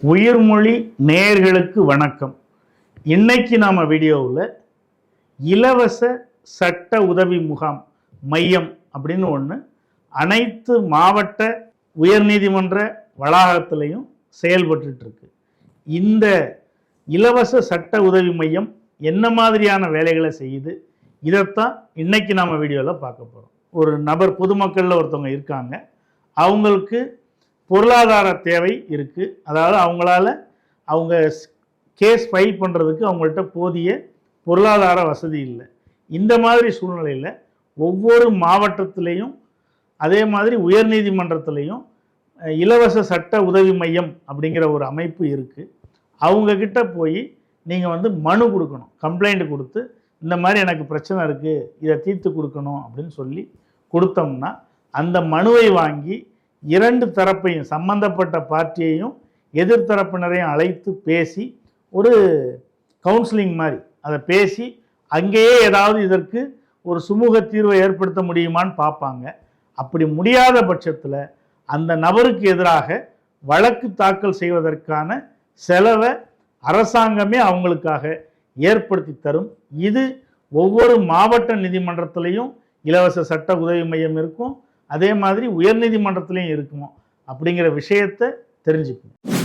உயிர்மொழி நேயர்களுக்கு வணக்கம். இன்னைக்கு நாம வீடியோவில் இலவச சட்ட உதவி முகாம் மையம் அப்படின்னு ஒன்று அனைத்து மாவட்ட உயர்நீதிமன்ற வளாகத்திலையும் செயல்பட்டு இருக்கு. இந்த இலவச சட்ட உதவி மையம் என்ன மாதிரியான வேலைகளை செய்யுது, இதைத்தான் இன்னைக்கு நாம வீடியோவில் பார்க்க போகிறோம். ஒரு நபர் பொதுமக்களில் ஒருத்தவங்க இருக்காங்க, அவங்களுக்கு பொருளாதார தேவை இருக்குது. அதாவது அவங்க கேஸ் ஃபைல் பண்ணுறதுக்கு அவங்கள்ட்ட போதிய பொருளாதார வசதி இல்லை. இந்த மாதிரி சூழ்நிலையில் ஒவ்வொரு மாவட்டத்திலையும் அதே மாதிரி உயர்நீதிமன்றத்திலையும் இலவச சட்ட உதவி மையம் அப்படிங்கிற ஒரு அமைப்பு இருக்குது. அவங்கக்கிட்ட போய் நீங்கள் மனு கொடுக்கணும், கம்ப்ளைண்ட் கொடுத்து இந்த மாதிரி எனக்கு பிரச்சனை இருக்குது, இதை தீர்த்து கொடுக்கணும் அப்படின்னு சொல்லி கொடுத்தோம்னா அந்த மனுவை வாங்கி இரண்டு தரப்பையும், சம்பந்தப்பட்ட பார்ட்டியையும் எதிர்த்தரப்பினரையும் அழைத்து பேசி ஒரு கவுன்சிலிங் மாதிரி அதை பேசி அங்கேயே ஏதாவது இதற்கு ஒரு சுமூக தீர்வை ஏற்படுத்த முடியுமான்னு பார்ப்பாங்க. அப்படி முடியாத பட்சத்தில் அந்த நபருக்கு எதிராக வழக்கு தாக்கல் செய்வதற்கான செலவை அரசாங்கமே அவங்களுக்காக ஏற்படுத்தி தரும். இது ஒவ்வொரு மாவட்ட நீதிமன்றத்திலையும் இலவச சட்ட உதவி மையம் இருக்கும், அதே மாதிரி உயர்நீதிமன்றத்திலையும் இருக்குமோ அப்படிங்கிற விஷயத்தை தெரிஞ்சுக்கணும்.